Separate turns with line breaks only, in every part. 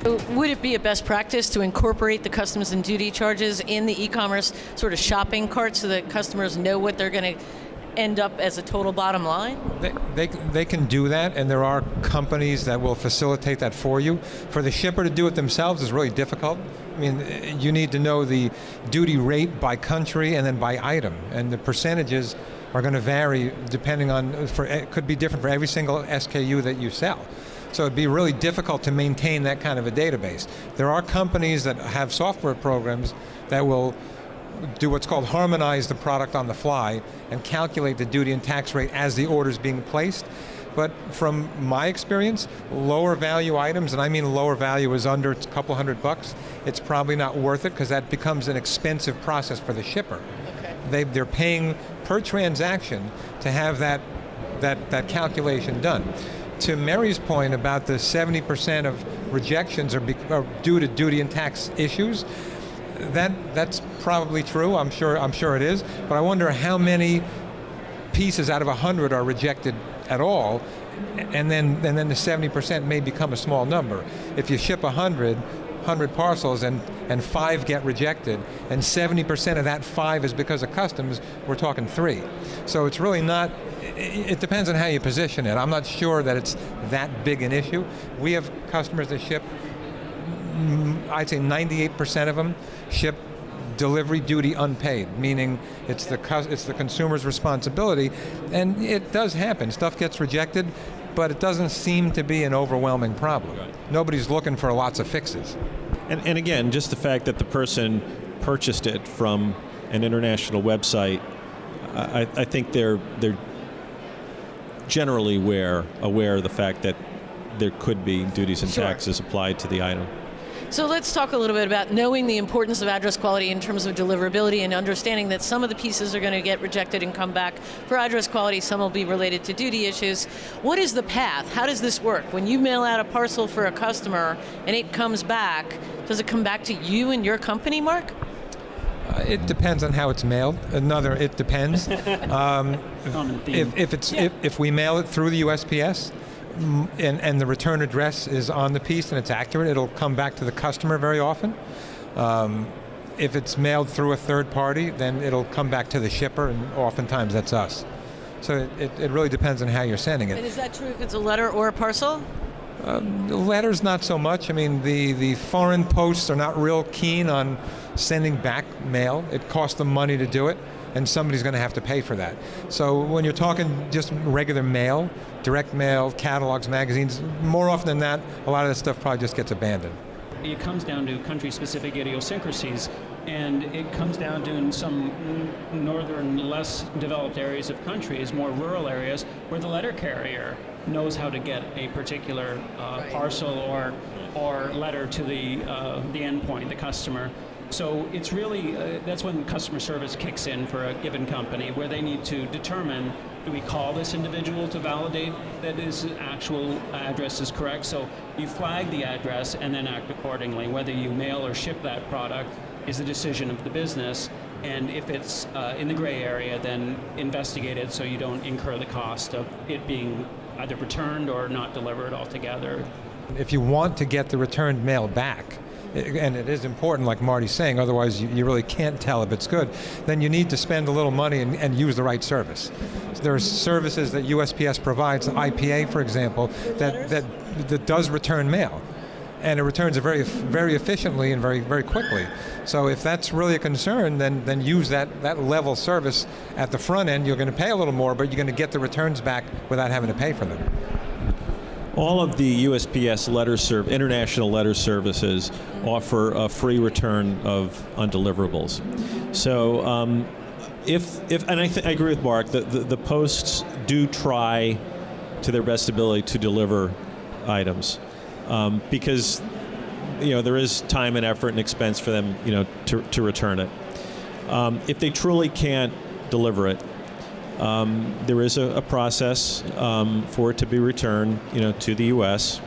Would it be a best practice to incorporate the customs and duty charges in the e-commerce sort of shopping cart so that customers know what they're going to end up as a total bottom line?
They can do that, and there are companies that will facilitate that for you. For the shipper to do it themselves is really difficult. I mean, you need to know the duty rate by country and then by item, and the percentages are going to vary depending on, it could be different for every single SKU that you sell. So it'd be really difficult to maintain that kind of a database. There are companies that have software programs that will do what's called harmonize the product on the fly and calculate the duty and tax rate as the order's being placed. But from my experience, lower value items, and I mean lower value is under a couple $100, it's probably not worth it because that becomes an expensive process for the shipper. Okay. They're paying per transaction to have that calculation done. To Mary's point about the 70% of rejections are due to duty and tax issues, that's probably true. I'm sure it is. But I wonder how many pieces out of 100 are rejected at all, and then the 70% may become a small number. If you ship 100 parcels and 5 get rejected, and 70% of that 5 is because of customs, we're talking 3. So it's really not. It depends on how you position it. I'm not sure that it's that big an issue. We have customers that ship, I'd say 98% of them ship delivery duty unpaid, meaning it's the consumer's responsibility, and it does happen. Stuff gets rejected, but it doesn't seem to be an overwhelming problem. Right. Nobody's looking for lots of fixes.
And again, just the fact that the person purchased it from an international website, I think they're generally aware of the fact that there could be duties and taxes applied to the item.
So let's talk a little bit about knowing the importance of address quality in terms of deliverability and understanding that some of the pieces are going to get rejected and come back for address quality, some will be related to duty issues. What is the path? How does this work? When you mail out a parcel for a customer and it comes back, does it come back to you and your company, Marc?
It depends on how it's mailed. It depends. If we mail it through the USPS, and the return address is on the piece and it's accurate, it'll come back to the customer very often. If it's mailed through a third party, then it'll come back to the shipper, and oftentimes that's us. So it really depends on how you're sending it.
And is that true if it's a letter or a parcel?
Letters, not so much. I mean, the foreign posts are not real keen on sending back mail. It costs them money to do it, and somebody's going to have to pay for that. So when you're talking just regular mail, direct mail, catalogs, magazines, more often than that, a lot of that stuff probably just gets abandoned.
It comes down to country-specific idiosyncrasies, and it comes down to, in some northern, less developed areas of countries, more rural areas, where the letter carrier knows how to get a particular parcel or letter to the endpoint, the customer. So it's really, that's when customer service kicks in for a given company, where they need to determine, do we call this individual to validate that his actual address is correct? So you flag the address and then act accordingly. Whether you mail or ship that product is the decision of the business. And if it's in the gray area, then investigate it so you don't incur the cost of it being either returned or not delivered altogether.
If you want to get the returned mail back, and it is important, like Marty's saying, otherwise you really can't tell if it's good, then you need to spend a little money and use the right service. So there are services that USPS provides, IPA, for example, that does return mail. And it returns it very, very efficiently and very, very quickly. So if that's really a concern, then use that level service at the front end. You're going to pay a little more, but you're going to get the returns back without having to pay for them.
All of the USPS international letter services offer a free return of undeliverables. So and I agree with Marc, the posts do try to their best ability to deliver items, because there is time and effort and expense for them to return it. If they truly can't deliver it, there is a process for it to be returned, to the U.S.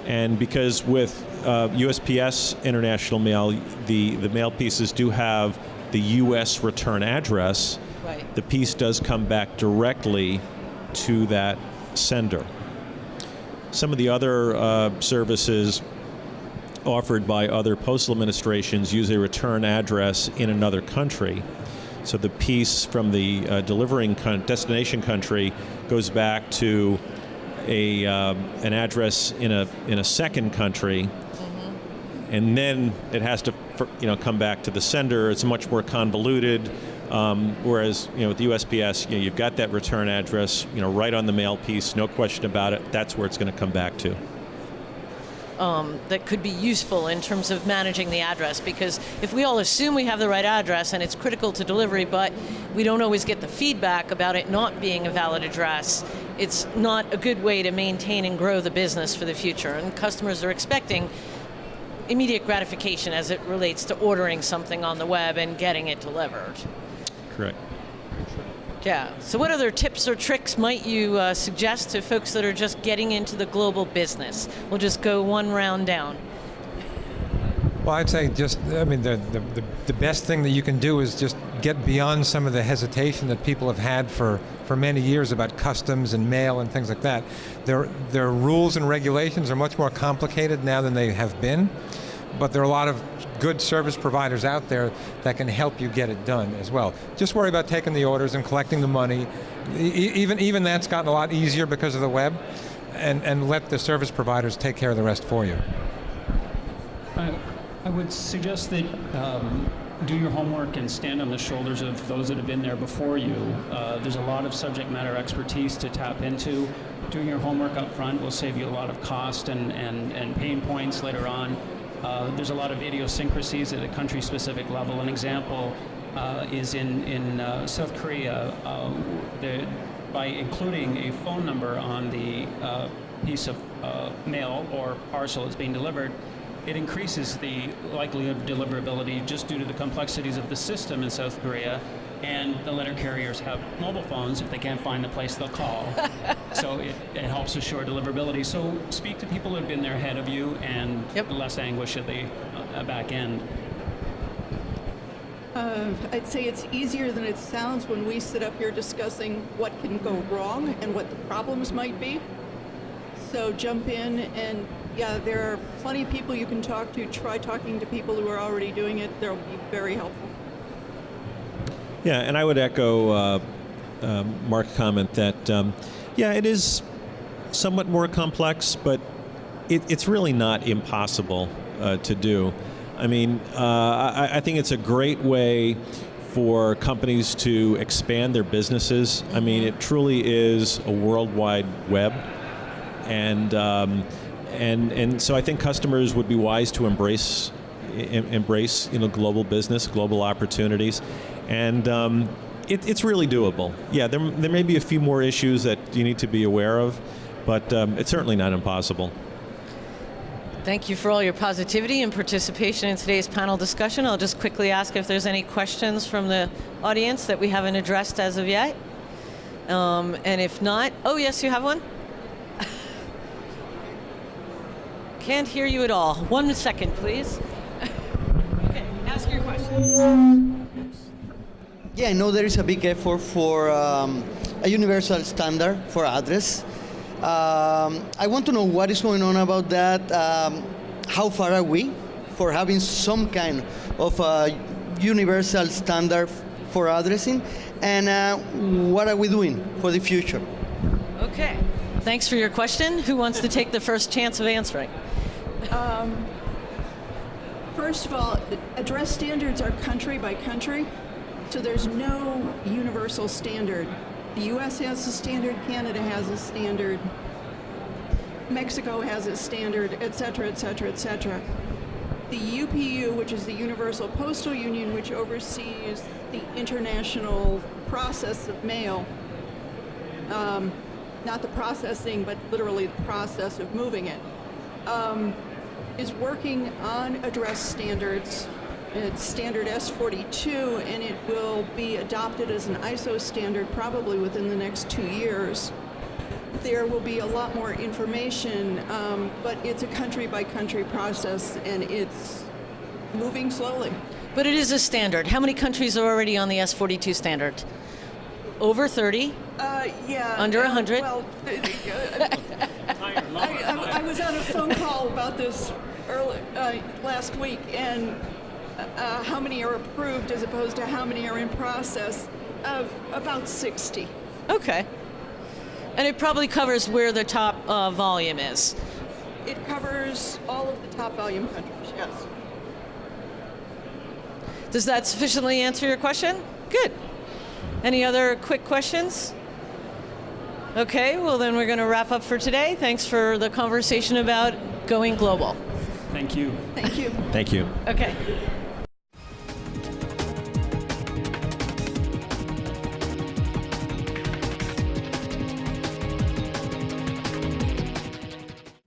And because with USPS International Mail, the mail pieces do have the U.S. return address, right. The piece does come back directly to that sender. Some of the other services offered by other postal administrations use a return address in another country. So the piece from the delivering destination country goes back to an address in a second country, and then it has to come back to the sender. It's much more convoluted. Whereas with the USPS, you've got that return address right on the mail piece, no question about it. That's where it's going to come back to.
That could be useful in terms of managing the address, because if we all assume we have the right address and it's critical to delivery, but we don't always get the feedback about it not being a valid address, it's not a good way to maintain and grow the business for the future. And customers are expecting immediate gratification as it relates to ordering something on the web and getting it delivered.
Correct.
Yeah. So what other tips or tricks might you suggest to folks that are just getting into the global business? We'll just go one round down.
Well, I'd say the best thing that you can do is just get beyond some of the hesitation that people have had for many years about customs and mail and things like that. Their rules and regulations are much more complicated now than they have been, but there are a lot of good service providers out there that can help you get it done as well. Just worry about taking the orders and collecting the money. Even that's gotten a lot easier because of the web, and let the service providers take care of the rest for you.
I would suggest that do your homework and stand on the shoulders of those that have been there before you. There's a lot of subject matter expertise to tap into. Doing your homework up front will save you a lot of cost and pain points later on. There's a lot of idiosyncrasies at a country-specific level. An example is in South Korea, by including a phone number on the piece of mail or parcel that's being delivered, it increases the likelihood of deliverability just due to the complexities of the system in South Korea. And the letter carriers have mobile phones. If they can't find the place, they'll call. So it helps assure deliverability. So speak to people who have been there ahead of you, and less anguish at the back end.
I'd say it's easier than it sounds when we sit up here discussing what can go wrong and what the problems might be. So jump in, and there are plenty of people you can talk to. Try talking to people who are already doing it. They'll be very helpful.
Yeah, and I would echo Mark's comment that, it is somewhat more complex, but it's really not impossible to do. I mean, I think it's a great way for companies to expand their businesses. I mean, it truly is a worldwide web, and so I think customers would be wise to embrace global business, global opportunities, and it's really doable. Yeah, there may be a few more issues that you need to be aware of, but it's certainly not impossible.
Thank you for all your positivity and participation in today's panel discussion. I'll just quickly ask if there's any questions from the audience that we haven't addressed as of yet. And if not, yes, you have one? Can't hear you at all. 1 second, please. Okay, ask your question.
Yeah, I know there is a big effort for a universal standard for address. I want to know what is going on about that. How far are we for having some kind of universal standard for addressing? And what are we doing for the future?
Okay, thanks for your question. Who wants to take the first chance of answering?
First of all, address standards are country by country, so there's no universal standard. The U.S. has a standard, Canada has a standard, Mexico has a standard, et cetera, et cetera, et cetera. The UPU, which is the Universal Postal Union, which oversees the international process of mail, not the processing, but literally the process of moving it, is working on address standards. It's standard S42, and it will be adopted as an ISO standard probably within the next 2 years. There will be a lot more information, but it's a country-by-country process, and it's moving slowly.
But it is a standard. How many countries are already on the S42 standard? Over 30?
Yeah.
Under 100?
Well, I was on a phone call about this last week, and how many are approved as opposed to how many are in process, of about 60.
Okay. And it probably covers where the top volume is.
It covers all of the top volume countries, yes.
Does that sufficiently answer your question? Good. Any other quick questions? Okay, well then we're going to wrap up for today. Thanks for the conversation about going global.
Thank you.
Thank you.
Thank you.
Okay.